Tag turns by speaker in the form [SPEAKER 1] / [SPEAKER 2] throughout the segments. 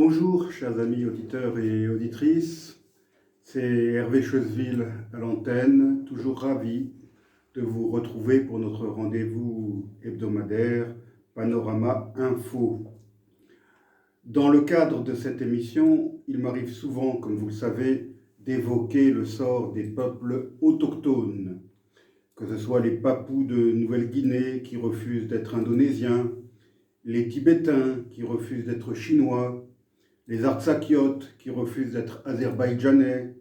[SPEAKER 1] Bonjour, chers amis auditeurs et auditrices. C'est Hervé Chezeville à l'antenne, toujours ravi de vous retrouver pour notre rendez-vous hebdomadaire Panorama Info. Dans le cadre de cette émission, il m'arrive souvent, comme vous le savez, d'évoquer le sort des peuples autochtones, que ce soit les Papous de Nouvelle-Guinée qui refusent d'être indonésiens, les Tibétains qui refusent d'être chinois, les Artsakiotes qui refusent d'être azerbaïdjanais,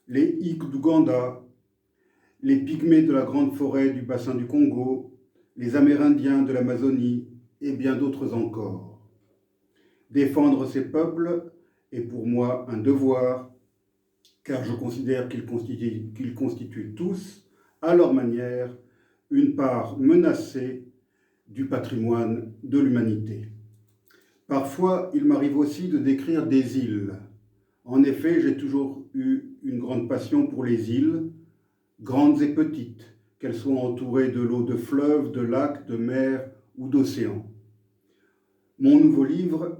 [SPEAKER 1] les Hik d'Ouganda, les Pygmées de la grande forêt du bassin du Congo, les Amérindiens de l'Amazonie et bien d'autres encore. Défendre ces peuples est pour moi un devoir, car je considère qu'ils constituent tous, à leur manière, une part menacée du patrimoine de l'humanité. Parfois, il m'arrive aussi de décrire des îles. En effet, j'ai toujours eu une grande passion pour les îles, grandes et petites, qu'elles soient entourées de l'eau de fleuves, de lacs, de mers ou d'océans. Mon nouveau livre,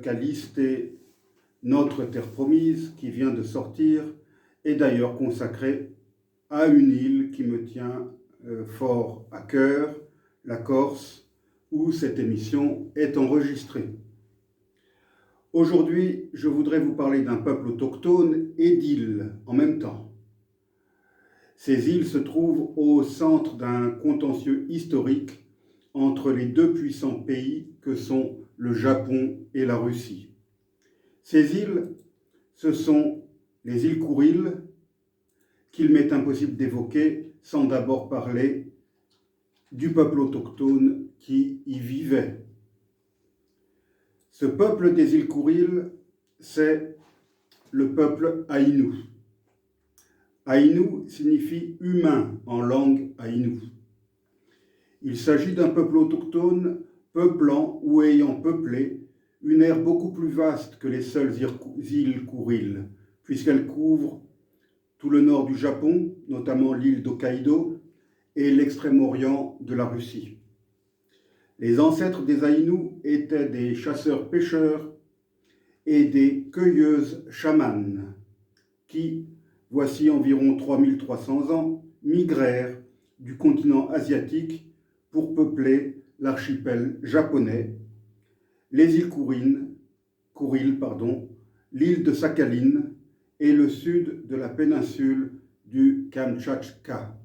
[SPEAKER 1] Caliste et Notre Terre Promise, qui vient de sortir, est d'ailleurs consacré à une île qui me tient fort à cœur, la Corse, où cette émission est enregistrée. Aujourd'hui, je voudrais vous parler d'un peuple autochtone et d'îles en même temps. Ces îles se trouvent au centre d'un contentieux historique entre les deux puissants pays que sont le Japon et la Russie. Ces îles, ce sont les îles Kouriles, qu'il m'est impossible d'évoquer sans d'abord parler du peuple autochtone qui y vivait. Ce peuple des îles Kouriles, c'est le peuple Aïnou. Aïnou signifie humain en langue aïnou. Il s'agit d'un peuple autochtone peuplant ou ayant peuplé une aire beaucoup plus vaste que les seules îles Kouriles, puisqu'elle couvre tout le nord du Japon, notamment l'île d'Hokkaido, et l'extrême-orient de la Russie. Les ancêtres des Aïnous étaient des chasseurs-pêcheurs et des cueilleuses chamanes qui, voici environ 3300 ans, migrèrent du continent asiatique pour peupler l'archipel japonais, les îles Kouriles, l'île de Sakhaline et le sud de la péninsule du Kamtchatka.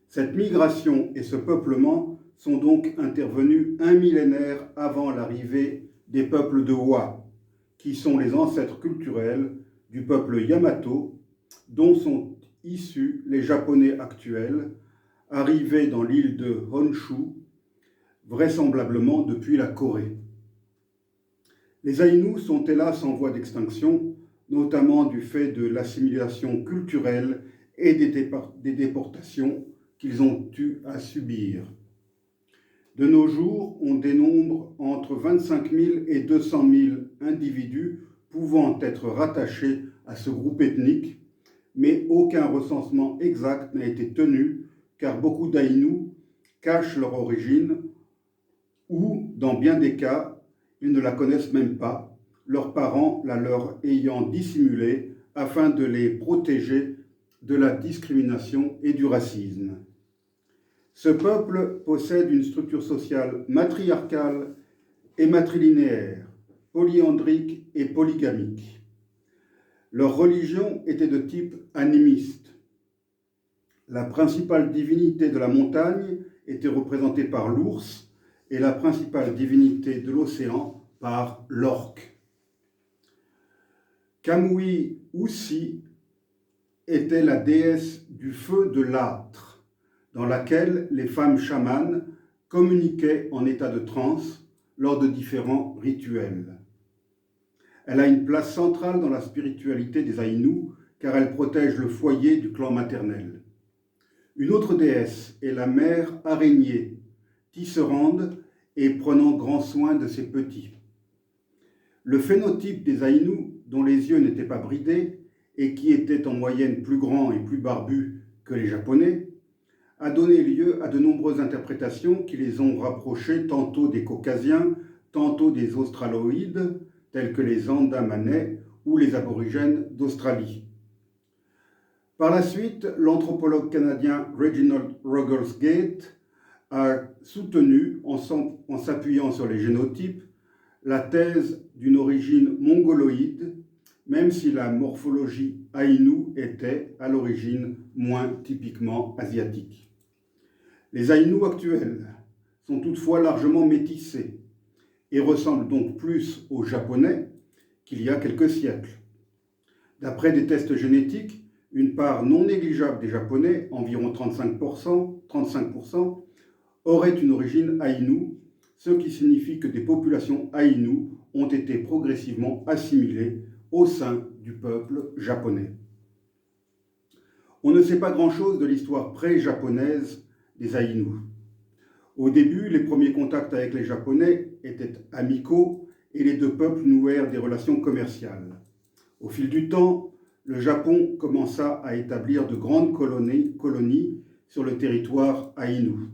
[SPEAKER 1] Cette migration et ce peuplement sont donc intervenus un millénaire avant l'arrivée des peuples de Wa, qui sont les ancêtres culturels du peuple Yamato, dont sont issus les Japonais actuels, arrivés dans l'île de Honshu, vraisemblablement depuis la Corée. Les Aïnous sont hélas en voie d'extinction, notamment du fait de l'assimilation culturelle et des déportations qu'ils ont eu à subir. De nos jours, on dénombre entre 25 000 et 200 000 individus pouvant être rattachés à ce groupe ethnique, mais aucun recensement exact n'a été tenu, car beaucoup d'Aïnous cachent leur origine ou, dans bien des cas, ils ne la connaissent même pas, leurs parents la leur ayant dissimulée afin de les protéger de la discrimination et du racisme. Ce peuple possède une structure sociale matriarcale et matrilinéaire, polyandrique et polygamique. Leur religion était de type animiste. La principale divinité de la montagne était représentée par l'ours et la principale divinité de l'océan par l'orque. Kamui Ussi était la déesse du feu de l'âtre, dans laquelle les femmes chamanes communiquaient en état de transe lors de différents rituels. Elle a une place centrale dans la spiritualité des Aïnous, car elle protège le foyer du clan maternel. Une autre déesse est la mère araignée, tisserande et prenant grand soin de ses petits. Le phénotype des Aïnous, dont les yeux n'étaient pas bridés et qui étaient en moyenne plus grands et plus barbus que les Japonais, a donné lieu à de nombreuses interprétations qui les ont rapprochés tantôt des Caucasiens, tantôt des Australoïdes, tels que les Andamanais ou les aborigènes d'Australie. Par la suite, l'anthropologue canadien Reginald Rogers-Gate a soutenu, en s'appuyant sur les génotypes, la thèse d'une origine mongoloïde, même si la morphologie aïnou était à l'origine moins typiquement asiatique. Les Aïnous actuels sont toutefois largement métissés et ressemblent donc plus aux Japonais qu'il y a quelques siècles. D'après des tests génétiques, une part non négligeable des Japonais, environ 35%, aurait une origine aïnou, ce qui signifie que des populations aïnous ont été progressivement assimilées au sein du peuple japonais. On ne sait pas grand-chose de l'histoire pré-japonaise des Aïnous. Au début, les premiers contacts avec les Japonais étaient amicaux et les deux peuples nouèrent des relations commerciales. Au fil du temps, le Japon commença à établir de grandes colonies sur le territoire aïnou.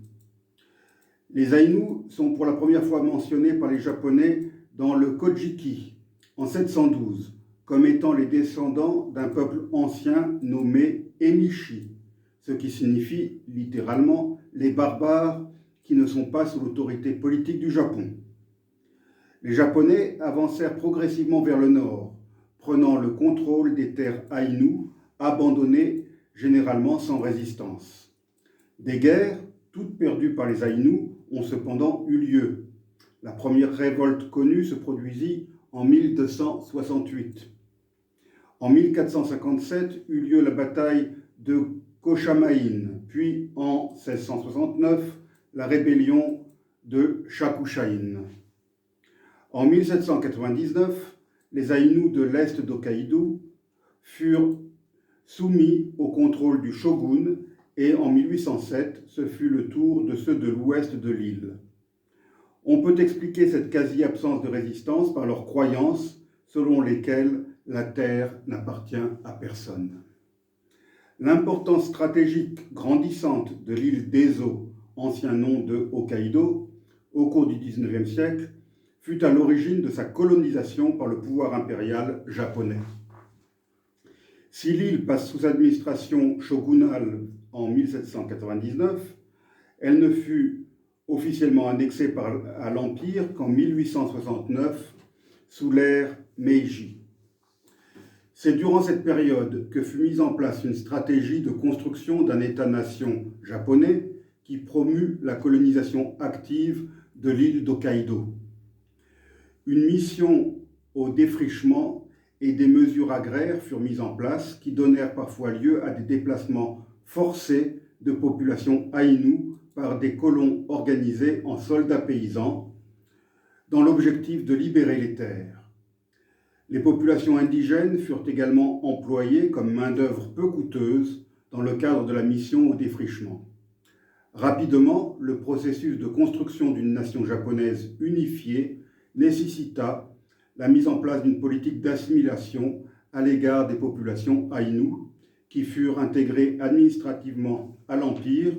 [SPEAKER 1] Les Aïnous sont pour la première fois mentionnés par les Japonais dans le Kojiki en 712, comme étant les descendants d'un peuple ancien nommé Emishi, ce qui signifie littéralement les barbares qui ne sont pas sous l'autorité politique du Japon. Les Japonais avancèrent progressivement vers le nord, prenant le contrôle des terres aïnous, abandonnées généralement sans résistance. Des guerres, toutes perdues par les Aïnous, ont cependant eu lieu. La première révolte connue se produisit en 1268. En 1457 eut lieu la bataille de Koshamain, puis en 1669 la rébellion de Shakushain. En 1799, les Aïnous de l'est d'Hokkaido furent soumis au contrôle du shogun et en 1807, ce fut le tour de ceux de l'ouest de l'île. On peut expliquer cette quasi-absence de résistance par leurs croyances selon lesquelles la terre n'appartient à personne. L'importance stratégique grandissante de l'île d'Ezo, ancien nom de Hokkaido, au cours du XIXe siècle, fut à l'origine de sa colonisation par le pouvoir impérial japonais. Si l'île passe sous administration shogunale en 1799, elle ne fut officiellement annexée à l'Empire qu'en 1869, sous l'ère Meiji. C'est durant cette période que fut mise en place une stratégie de construction d'un État-nation japonais qui promut la colonisation active de l'île d'Hokkaido. Une mission au défrichement et des mesures agraires furent mises en place qui donnèrent parfois lieu à des déplacements forcés de populations aïnous par des colons organisés en soldats paysans dans l'objectif de libérer les terres. Les populations indigènes furent également employées comme main-d'œuvre peu coûteuse dans le cadre de la mission au défrichement. Rapidement, le processus de construction d'une nation japonaise unifiée nécessita la mise en place d'une politique d'assimilation à l'égard des populations aïnous qui furent intégrées administrativement à l'Empire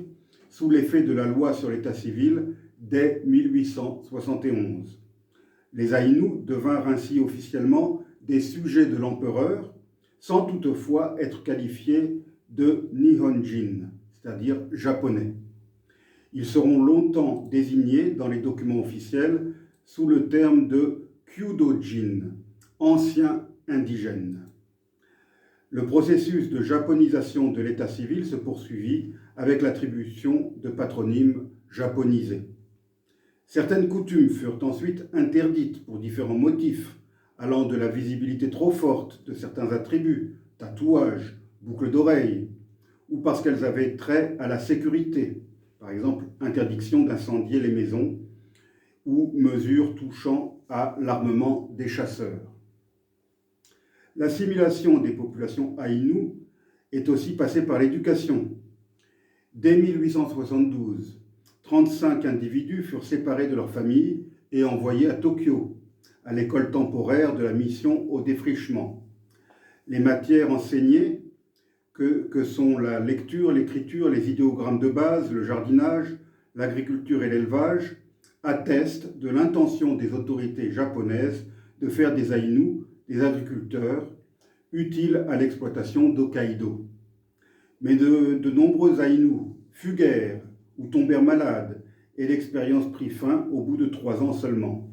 [SPEAKER 1] sous l'effet de la loi sur l'état civil dès 1871. Les Aïnous devinrent ainsi officiellement des sujets de l'empereur, sans toutefois être qualifiés de Nihonjin, c'est-à-dire japonais. Ils seront longtemps désignés dans les documents officiels sous le terme de Kyūdōjin, ancien indigène. Le processus de japonisation de l'état civil se poursuivit avec l'attribution de patronymes japonisés. Certaines coutumes furent ensuite interdites pour différents motifs, allant de la visibilité trop forte de certains attributs, tatouages, boucles d'oreilles, ou parce qu'elles avaient trait à la sécurité, par exemple interdiction d'incendier les maisons, ou mesures touchant à l'armement des chasseurs. L'assimilation des populations aïnous est aussi passée par l'éducation. Dès 1872, 35 individus furent séparés de leur famille et envoyés à Tokyo, à l'école temporaire de la mission au défrichement. Les matières enseignées, que sont la lecture, l'écriture, les idéogrammes de base, le jardinage, l'agriculture et l'élevage, attestent de l'intention des autorités japonaises de faire des Aïnous des agriculteurs utiles à l'exploitation d'Hokkaido. Mais de nombreux Aïnous fuguèrent ou tombèrent malades et l'expérience prit fin au bout de 3 ans seulement.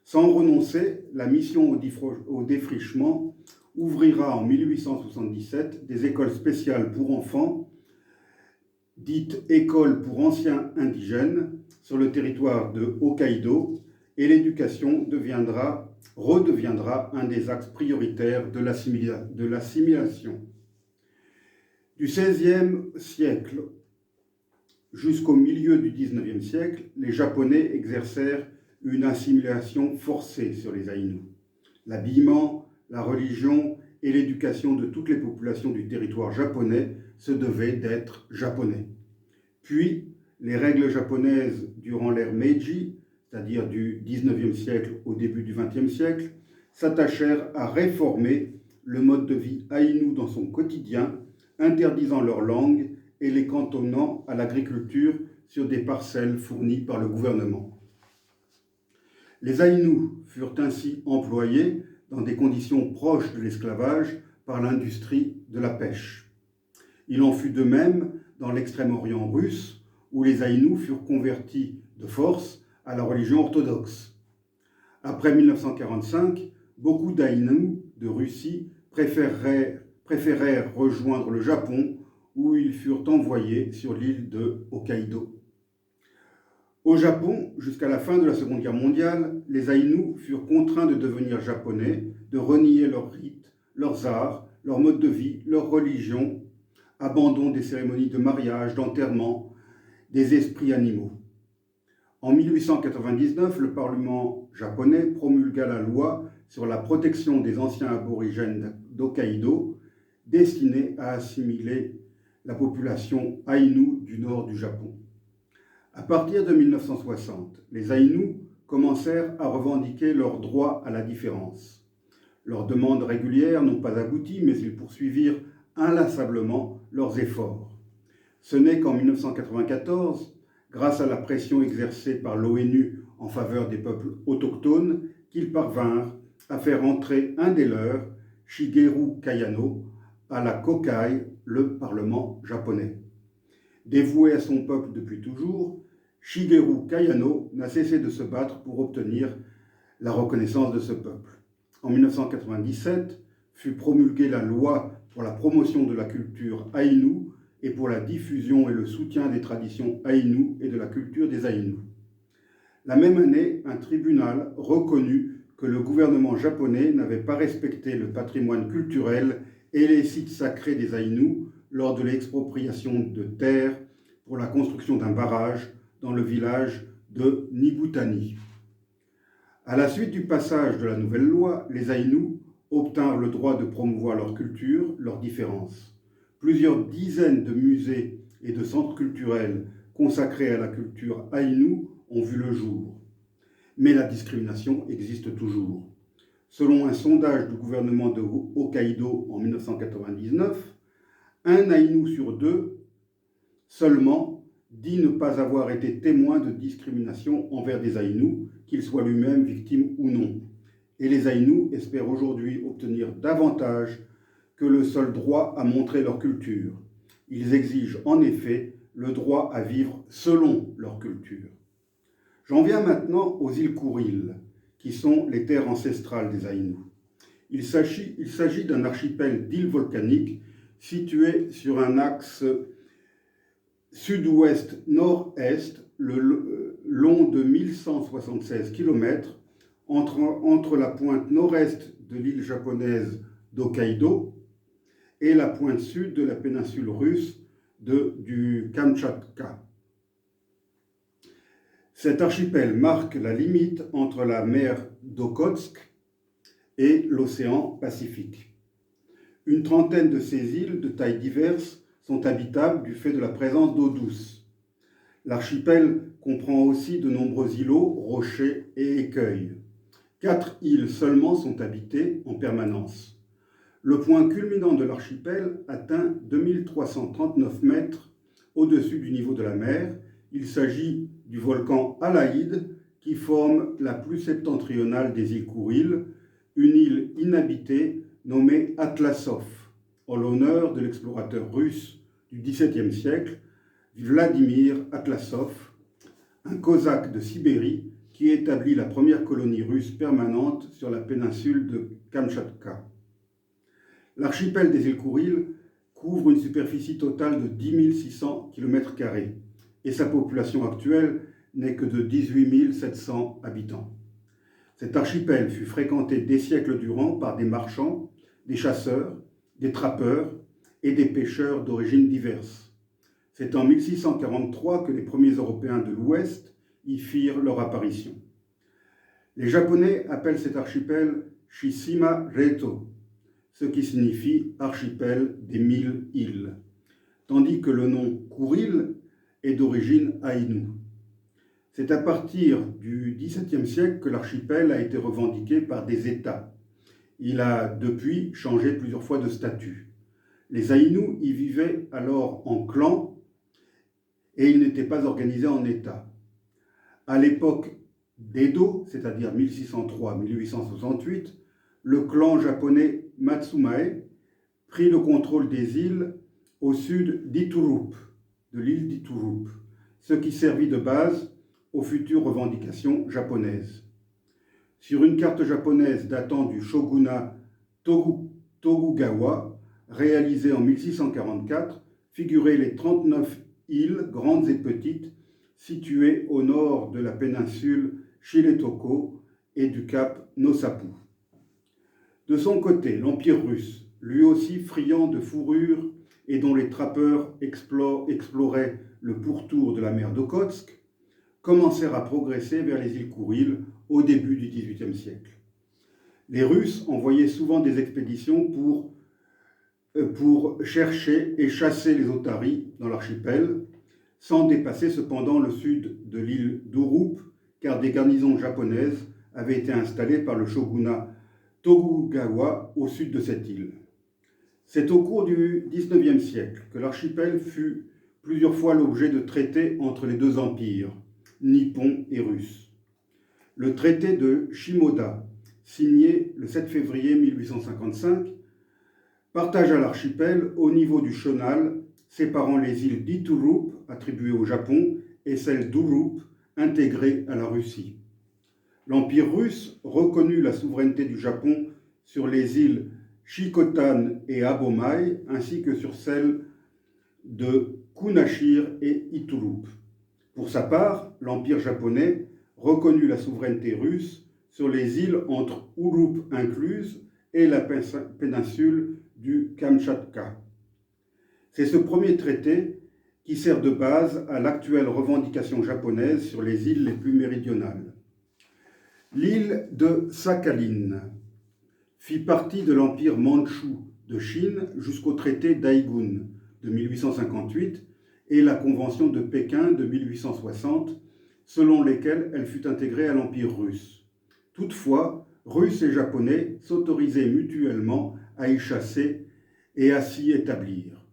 [SPEAKER 1] Sans renoncer, la mission au défrichement ouvrira en 1877 des écoles spéciales pour enfants, dites écoles pour anciens indigènes, sur le territoire de Hokkaido, et l'éducation redeviendra un des axes prioritaires de l'assimilation. Du XVIe siècle jusqu'au milieu du XIXe siècle, les Japonais exercèrent une assimilation forcée sur les Aïnous. L'habillement, la religion et l'éducation de toutes les populations du territoire japonais se devaient d'être japonais. Puis, les règles japonaises durant l'ère Meiji, c'est-à-dire du XIXe siècle au début du XXe siècle, s'attachèrent à réformer le mode de vie aïnou dans son quotidien, interdisant leur langue et les cantonnant à l'agriculture sur des parcelles fournies par le gouvernement. Les Aïnous furent ainsi employés dans des conditions proches de l'esclavage par l'industrie de la pêche. Il en fut de même dans l'extrême-orient russe, où les Aïnous furent convertis de force à la religion orthodoxe. Après 1945, beaucoup d'Aïnous de Russie préférèrent rejoindre le Japon, où ils furent envoyés sur l'île de Hokkaido. Au Japon, jusqu'à la fin de la Seconde Guerre mondiale, les Aïnous furent contraints de devenir japonais, de renier leurs rites, leurs arts, leur mode de vie, leur religion, abandon des cérémonies de mariage, d'enterrement, des esprits animaux. En 1899, le Parlement japonais promulgua la loi sur la protection des anciens aborigènes d'Hokkaido, destinée à assimiler la population Aïnou du nord du Japon. À partir de 1960, les Aïnous commencèrent à revendiquer leur droit à la différence. Leurs demandes régulières n'ont pas abouti, mais ils poursuivirent inlassablement leurs efforts. Ce n'est qu'en 1994, grâce à la pression exercée par l'ONU en faveur des peuples autochtones, qu'ils parvinrent à faire entrer un des leurs, Shigeru Kayano, à la Kokai, le Parlement japonais. Dévoué à son peuple depuis toujours, Shigeru Kayano n'a cessé de se battre pour obtenir la reconnaissance de ce peuple. En 1997, fut promulguée la loi pour la promotion de la culture aïnou et pour la diffusion et le soutien des traditions aïnou et de la culture des Aïnous. La même année, un tribunal reconnut que le gouvernement japonais n'avait pas respecté le patrimoine culturel et les sites sacrés des Aïnous lors de l'expropriation de terres pour la construction d'un barrage dans le village de Nibutani. À la suite du passage de la nouvelle loi, les Aïnous obtinrent le droit de promouvoir leur culture, leurs différences. Plusieurs dizaines de musées et de centres culturels consacrés à la culture aïnou ont vu le jour. Mais la discrimination existe toujours. Selon un sondage du gouvernement de Hokkaido en 1999, un Aïnou sur 2 seulement dit ne pas avoir été témoin de discrimination envers des Aïnous, qu'ils soient lui-même victimes ou non. Et les Aïnous espèrent aujourd'hui obtenir davantage que le seul droit à montrer leur culture. Ils exigent en effet le droit à vivre selon leur culture. J'en viens maintenant aux îles Kouriles, qui sont les terres ancestrales des Aïnous. Il s'agit d'un archipel d'îles volcaniques situé sur un axe sud-ouest-nord-est, le long de 1176 km, entre la pointe nord-est de l'île japonaise d'Hokkaido et la pointe sud de la péninsule russe du Kamtchatka. Cet archipel marque la limite entre la mer d'Okhotsk et l'océan Pacifique. Une trentaine de ces îles de tailles diverses sont habitables du fait de la présence d'eau douce. L'archipel comprend aussi de nombreux îlots, rochers et écueils. 4 îles seulement sont habitées en permanence. Le point culminant de l'archipel atteint 2339 mètres au-dessus du niveau de la mer. Il s'agit du volcan Alaïd, qui forme la plus septentrionale des îles Kouriles, une île inhabitée nommée Atlassov, en l'honneur de l'explorateur russe du XVIIe siècle, Vladimir Atlassov, un cosaque de Sibérie qui établit la première colonie russe permanente sur la péninsule de Kamtchatka. L'archipel des îles Kouriles couvre une superficie totale de 10 600 km² et sa population actuelle n'est que de 18 700 habitants. Cet archipel fut fréquenté des siècles durant par des marchands, des chasseurs, des trappeurs et des pêcheurs d'origines diverses. C'est en 1643 que les premiers Européens de l'Ouest y firent leur apparition. Les Japonais appellent cet archipel Shishima Reto, ce qui signifie archipel des 1000 îles, tandis que le nom Kouril est d'origine aïnou. C'est à partir du XVIIe siècle que l'archipel a été revendiqué par des États. Il a depuis changé plusieurs fois de statut. Les Aïnous y vivaient alors en clans et ils n'étaient pas organisés en États. À l'époque d'Edo, c'est-à-dire 1603-1868, le clan japonais Matsumae prit le contrôle des îles au sud d'Iturup, de l'île d'Iturup, ce qui servit de base aux futures revendications japonaises. Sur une carte japonaise datant du shogunat Tokugawa, réalisée en 1644, figuraient les 39 îles, grandes et petites, situées au nord de la péninsule Shiretoko et du cap Nosapu. De son côté, l'Empire russe, lui aussi friand de fourrure et dont les trappeurs exploraient le pourtour de la mer d'Okhotsk, commencèrent à progresser vers les îles Kouriles au début du XVIIIe siècle. Les Russes envoyaient souvent des expéditions pour chercher et chasser les otaries dans l'archipel, sans dépasser cependant le sud de l'île d'Urup, car des garnisons japonaises avaient été installées par le shogunat Tokugawa au sud de cette île. C'est au cours du XIXe siècle que l'archipel fut plusieurs fois l'objet de traités entre les deux empires, nippon et russe. Le traité de Shimoda, signé le 7 février 1855, partagea l'archipel au niveau du chenal, séparant les îles d'Iturup, attribuées au Japon, et celles d'Urup, intégrées à la Russie. L'Empire russe reconnut la souveraineté du Japon sur les îles Shikotan et Abomai, ainsi que sur celles de Kunashir et Iturup. Pour sa part, l'Empire japonais reconnut la souveraineté russe sur les îles entre Urup incluse et la péninsule du Kamtchatka. C'est ce premier traité qui sert de base à l'actuelle revendication japonaise sur les îles les plus méridionales. L'île de Sakhalin fit partie de l'empire mandchou de Chine jusqu'au traité d'Aigun de 1858 et la convention de Pékin de 1860, selon lesquelles elle fut intégrée à l'empire russe. Toutefois, Russes et Japonais s'autorisaient mutuellement à y chasser et à s'y établir.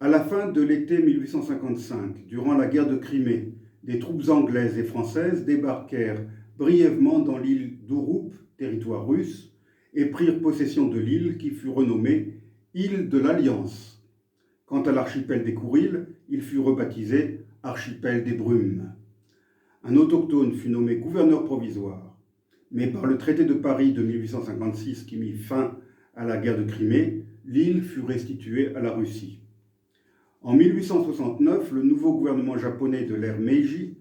[SPEAKER 1] À la fin de l'été 1855, durant la guerre de Crimée, des troupes anglaises et françaises débarquèrent brièvement dans l'île d'Urup, territoire russe, et prirent possession de l'île qui fut renommée île de l'Alliance. Quant à l'archipel des Kouriles, il fut rebaptisé archipel des Brumes. Un autochtone fut nommé gouverneur provisoire, mais par le traité de Paris de 1856 qui mit fin à la guerre de Crimée, l'île fut restituée à la Russie. En 1869, le nouveau gouvernement japonais de l'ère Meiji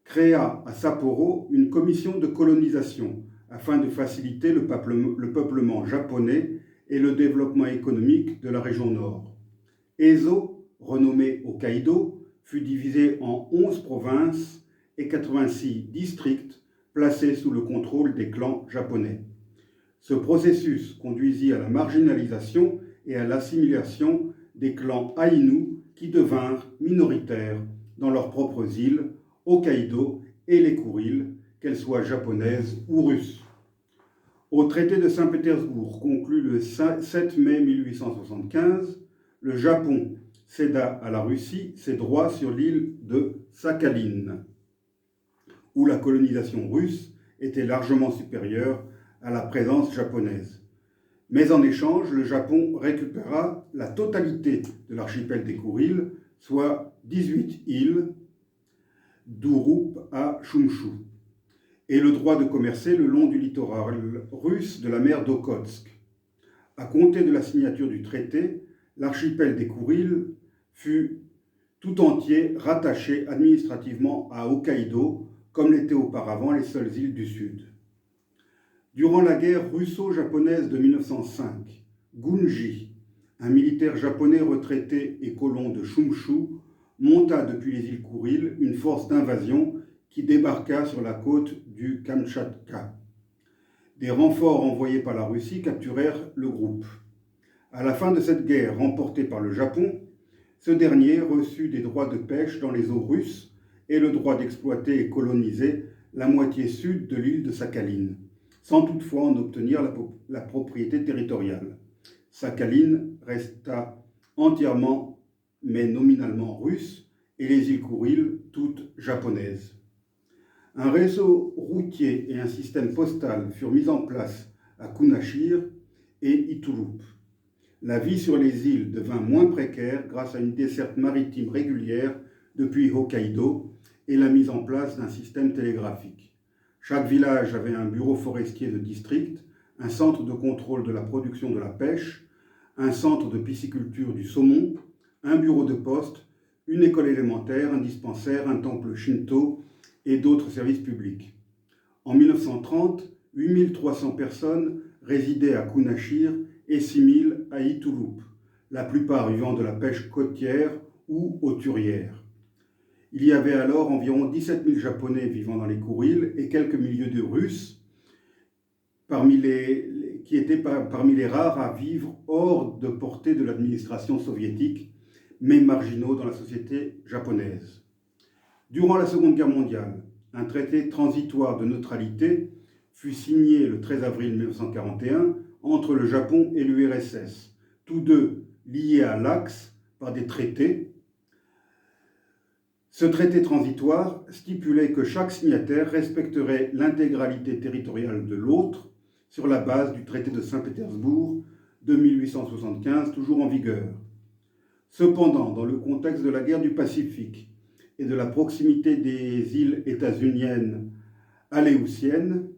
[SPEAKER 1] créa à Sapporo une commission de colonisation afin de faciliter le peuplement japonais et le développement économique de la région nord. Ezo, renommé Hokkaido, fut divisé en 11 provinces et 86 districts placés sous le contrôle des clans japonais. Ce processus conduisit à la marginalisation et à l'assimilation des clans Aïnous qui devinrent minoritaires dans leurs propres îles, Hokkaido et les Kouriles, qu'elles soient japonaises ou russes. Au traité de Saint-Pétersbourg, conclu le 7 mai 1875, le Japon céda à la Russie ses droits sur l'île de Sakhalin. où la colonisation russe était largement supérieure à la présence japonaise. Mais en échange, le Japon récupéra la totalité de l'archipel des Kouriles, soit 18 îles, d'Ouroup à Chumchu, et le droit de commercer le long du littoral russe de la mer d'Okhotsk. À compter de la signature du traité, l'archipel des Kouriles fut tout entier rattaché administrativement à Hokkaido, comme l'étaient auparavant les seules îles du Sud. Durant la guerre russo-japonaise de 1905, Gunji, un militaire japonais retraité et colon de Chumchu, monta depuis les îles Kouriles une force d'invasion qui débarqua sur la côte du Kamtchatka. Des renforts envoyés par la Russie capturèrent le groupe. À la fin de cette guerre remportée par le Japon, ce dernier reçut des droits de pêche dans les eaux russes et le droit d'exploiter et coloniser la moitié sud de l'île de Sakhaline, sans toutefois en obtenir la propriété territoriale. Sakhaline resta entièrement, mais nominalement russe, et les îles Kouriles, toutes japonaises. Un réseau routier et un système postal furent mis en place à Kunashir et Iturup. La vie sur les îles devint moins précaire grâce à une desserte maritime régulière depuis Hokkaido et la mise en place d'un système télégraphique. Chaque village avait un bureau forestier de district, un centre de contrôle de la production de la pêche, un centre de pisciculture du saumon, un bureau de poste, une école élémentaire, un dispensaire, un temple shinto et d'autres services publics. En 1930, 8300 personnes résidaient à Kunashir et 6000 à Iturup, la plupart vivant de la pêche côtière ou hauturière. Il y avait alors environ 17 000 Japonais vivant dans les Kouriles et quelques milliers de Russes, qui étaient parmi les rares à vivre hors de portée de l'administration soviétique, mais marginaux dans la société japonaise. Durant la Seconde Guerre mondiale, un traité transitoire de neutralité fut signé le 13 avril 1941 entre le Japon et l'URSS, tous deux liés à l'Axe par des traités. Ce traité transitoire stipulait que chaque signataire respecterait l'intégralité territoriale de l'autre sur la base du traité de Saint-Pétersbourg de 1875, toujours en vigueur. Cependant, dans le contexte de la guerre du Pacifique et de la proximité des îles états-uniennes aléoutiennes,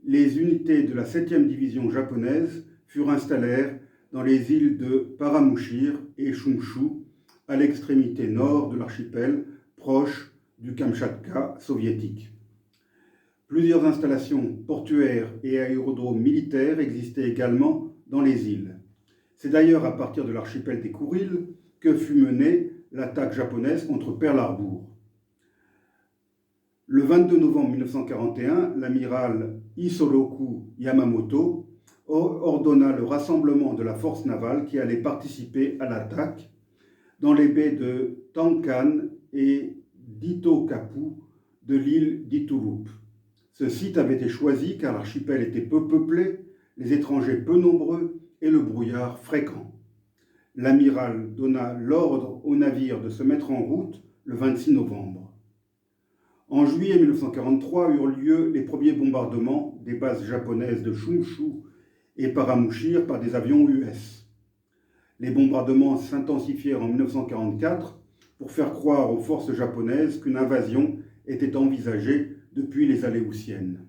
[SPEAKER 1] les unités de la 7e division japonaise furent installées dans les îles de Paramushir et Chumchu, à l'extrémité nord de l'archipel, proche du Kamtchatka soviétique. Plusieurs installations portuaires et aérodromes militaires existaient également dans les îles. C'est d'ailleurs à partir de l'archipel des Kouriles que fut menée l'attaque japonaise contre Pearl Harbor. Le 22 novembre 1941, l'amiral Isoroku Yamamoto ordonna le rassemblement de la force navale qui allait participer à l'attaque dans les baies de Tankan et d'Itokapu de l'île d'Iturup. Ce site avait été choisi car l'archipel était peu peuplé, les étrangers peu nombreux et le brouillard fréquent. L'amiral donna l'ordre aux navires de se mettre en route le 26 novembre. En juillet 1943 eurent lieu les premiers bombardements des bases japonaises de Chumchu et Paramushir par des avions US. Les bombardements s'intensifièrent en 1944 pour faire croire aux forces japonaises qu'une invasion était envisagée depuis les Aléoutiennes.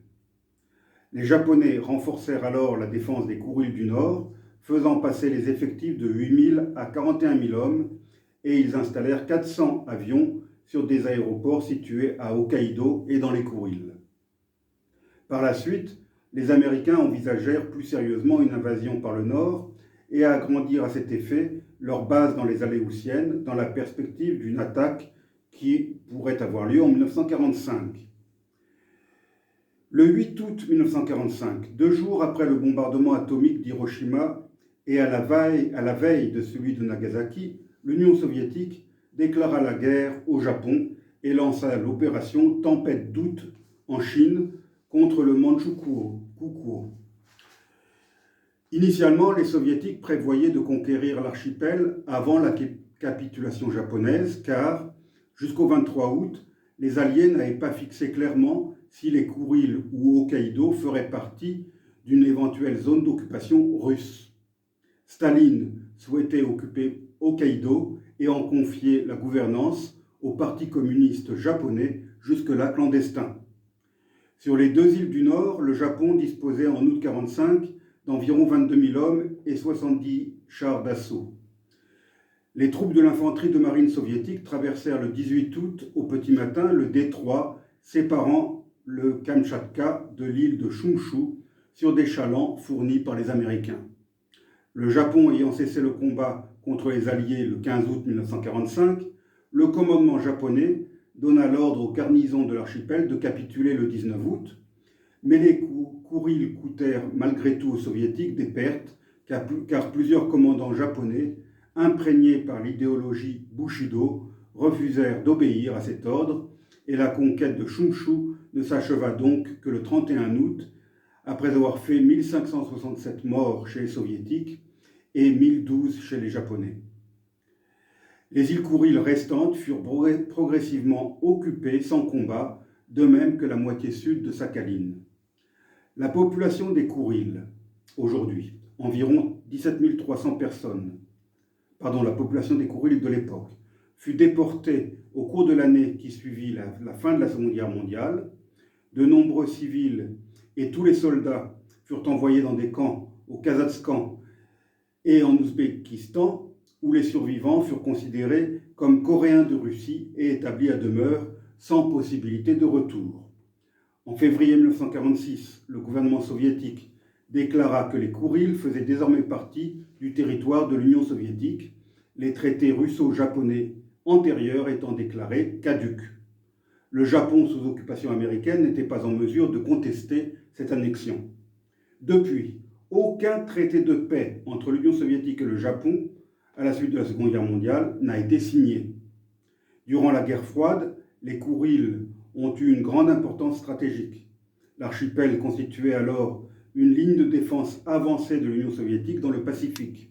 [SPEAKER 1] Les Japonais renforcèrent alors la défense des Kouriles du Nord, faisant passer les effectifs de 8 000 à 41 000 hommes, et ils installèrent 400 avions sur des aéroports situés à Hokkaido et dans les Kouriles. Par la suite, les Américains envisagèrent plus sérieusement une invasion par le Nord et à agrandir à cet effet leur base dans les Aléoutiennes dans la perspective d'une attaque qui pourrait avoir lieu en 1945. Le 8 août 1945, 2 jours après le bombardement atomique d'Hiroshima et à la veille de celui de Nagasaki, l'Union soviétique déclara la guerre au Japon et lança l'opération Tempête d'août en Chine contre le Manchukuo. Initialement, les soviétiques prévoyaient de conquérir l'archipel avant la capitulation japonaise car, jusqu'au 23 août, les Alliés n'avaient pas fixé clairement si les Kouriles ou Hokkaido feraient partie d'une éventuelle zone d'occupation russe. Staline souhaitait occuper Hokkaido et en confier la gouvernance au Parti communiste japonais, jusque-là clandestin. Sur les deux îles du Nord, le Japon disposait en août 1945 d'environ 22 000 hommes et 70 chars d'assaut. Les troupes de l'infanterie de marine soviétique traversèrent le 18 août au petit matin le détroit séparant le Kamtchatka de l'île de Chūnshu sur des chalands fournis par les Américains. Le Japon ayant cessé le combat contre les Alliés le 15 août 1945, le commandement japonais donna l'ordre aux garnisons de l'archipel de capituler le 19 août, mais les Kouriles coûtèrent malgré tout aux Soviétiques des pertes, car plusieurs commandants japonais, imprégnés par l'idéologie Bushido, refusèrent d'obéir à cet ordre, et la conquête de Chūnshu ne s'acheva donc que le 31 août, après avoir fait 1567 morts chez les Soviétiques et 1012 chez les Japonais. Les îles Kouriles restantes furent progressivement occupées sans combat, de même que la moitié sud de Sakhaline. La population des Kouriles, aujourd'hui, environ 17 300 personnes, la population des Kouriles de l'époque, fut déportée au cours de l'année qui suivit la fin de la Seconde Guerre mondiale. De nombreux civils et tous les soldats furent envoyés dans des camps au Kazakhstan et en Ouzbékistan, où les survivants furent considérés comme coréens de Russie et établis à demeure sans possibilité de retour. En février 1946, le gouvernement soviétique déclara que les Kouriles faisaient désormais partie du territoire de l'Union soviétique, les traités russo-japonais antérieurs étant déclarés caducs. Le Japon sous occupation américaine n'était pas en mesure de contester cette annexion. Depuis, aucun traité de paix entre l'Union soviétique et le Japon, à la suite de la Seconde Guerre mondiale, n'a été signé. Durant la guerre froide, les Kouriles ont eu une grande importance stratégique. L'archipel constituait alors une ligne de défense avancée de l'Union soviétique dans le Pacifique.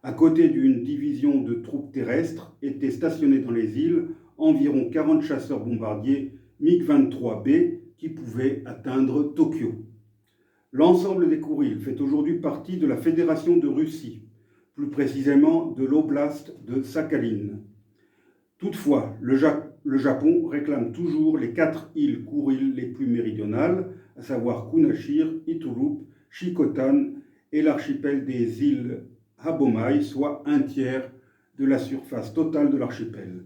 [SPEAKER 1] À côté d'une division de troupes terrestres, étaient stationnés dans les îles environ 40 chasseurs bombardiers MiG-23B qui pouvaient atteindre Tokyo. L'ensemble des Kouriles fait aujourd'hui partie de la Fédération de Russie, plus précisément de l'oblast de Sakhaline. Toutefois, le Japon réclame toujours les 4 îles Kouriles les plus méridionales, à savoir Kunashir, Iturup, Shikotan et l'archipel des îles Habomai, soit un tiers de la surface totale de l'archipel,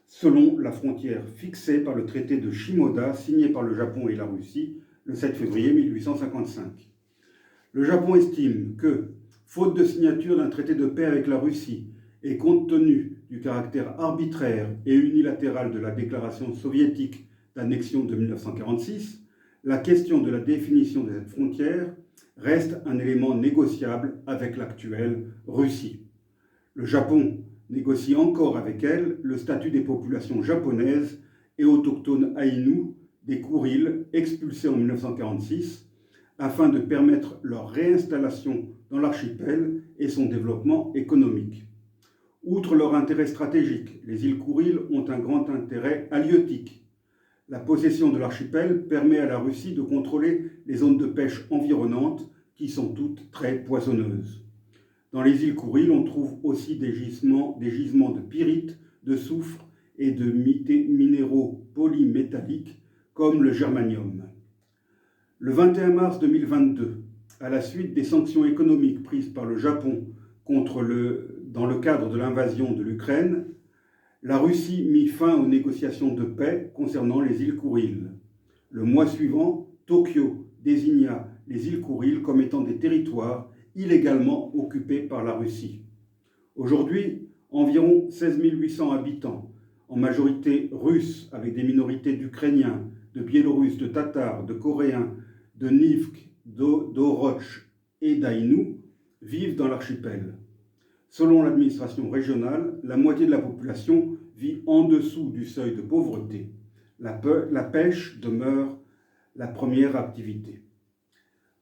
[SPEAKER 1] selon la frontière fixée par le traité de Shimoda signé par le Japon et la Russie le 7 février 1855. Le Japon estime que, faute de signature d'un traité de paix avec la Russie et compte tenu du caractère arbitraire et unilatéral de la déclaration soviétique d'annexion de 1946, la question de la définition de cette frontière reste un élément négociable avec l'actuelle Russie. Le Japon négocie encore avec elle le statut des populations japonaises et autochtones Aïnous des Kouriles expulsés en 1946 afin de permettre leur réinstallation dans l'archipel et son développement économique. Outre leur intérêt stratégique, les îles Kouriles ont un grand intérêt halieutique. La possession de l'archipel permet à la Russie de contrôler les zones de pêche environnantes qui sont toutes très poissonneuses. Dans les îles Kouriles, on trouve aussi des gisements de pyrite, de soufre et de minéraux polymétalliques comme le germanium. Le 21 mars 2022, à la suite des sanctions économiques prises par le Japon dans le cadre de l'invasion de l'Ukraine, la Russie mit fin aux négociations de paix concernant les îles Kouriles. Le mois suivant, Tokyo désigna les îles Kouriles comme étant des territoires illégalement occupés par la Russie. Aujourd'hui, environ 16 800 habitants, en majorité russes avec des minorités d'Ukrainiens, de Biélorusses, de Tatars, de Coréens, de Nivks, d'Oroch et d'Aïnous, vivent dans l'archipel. Selon l'administration régionale, la moitié de la population vit en dessous du seuil de pauvreté. La pêche demeure la première activité.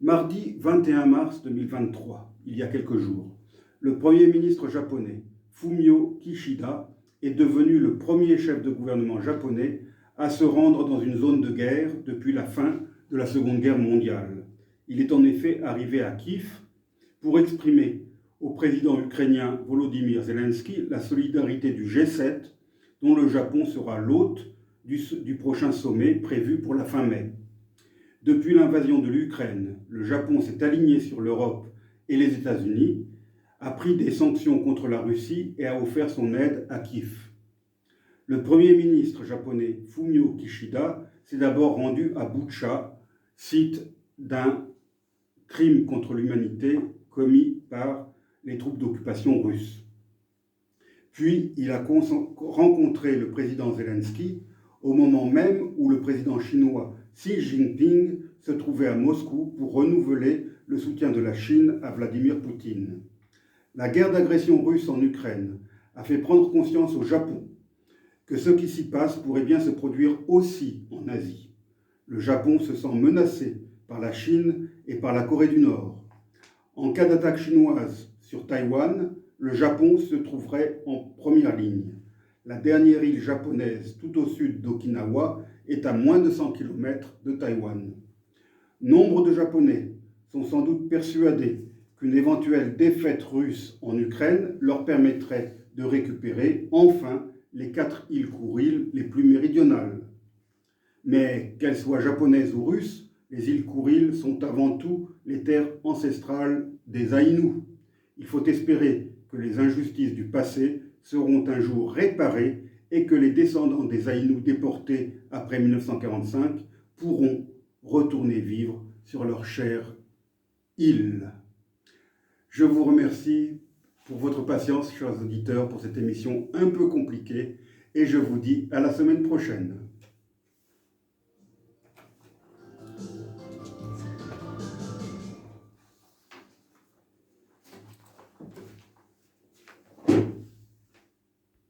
[SPEAKER 1] Mardi 21 mars 2023, il y a quelques jours, le Premier ministre japonais, Fumio Kishida, est devenu le premier chef de gouvernement japonais à se rendre dans une zone de guerre depuis la fin de la Seconde Guerre mondiale. Il est en effet arrivé à Kiev pour exprimer au président ukrainien Volodymyr Zelensky la solidarité du G7, dont le Japon sera l'hôte du prochain sommet prévu pour la fin mai. Depuis l'invasion de l'Ukraine, le Japon s'est aligné sur l'Europe et les États-Unis, a pris des sanctions contre la Russie et a offert son aide à Kiev. Le Premier ministre japonais Fumio Kishida s'est d'abord rendu à Boutcha, site d'un crime contre l'humanité commis par les troupes d'occupation russes. Puis il a rencontré le président Zelensky au moment même où le président chinois Xi Jinping se trouvait à Moscou pour renouveler le soutien de la Chine à Vladimir Poutine. La guerre d'agression russe en Ukraine a fait prendre conscience au Japon que ce qui s'y passe pourrait bien se produire aussi en Asie. Le Japon se sent menacé par la Chine et par la Corée du Nord. En cas d'attaque chinoise sur Taïwan, le Japon se trouverait en première ligne. La dernière île japonaise tout au sud d'Okinawa est à moins de 100 km de Taïwan. Nombre de Japonais sont sans doute persuadés qu'une éventuelle défaite russe en Ukraine leur permettrait de récupérer enfin les 4 îles Kouriles les plus méridionales. Mais qu'elles soient japonaises ou russes, les îles Kouriles sont avant tout les terres ancestrales des Aïnous. Il faut espérer que les injustices du passé seront un jour réparées et que les descendants des Aïnous déportés après 1945 pourront retourner vivre sur leur chère île. Je vous remercie pour votre patience, chers auditeurs, pour cette émission un peu compliquée, et je vous dis à la semaine prochaine.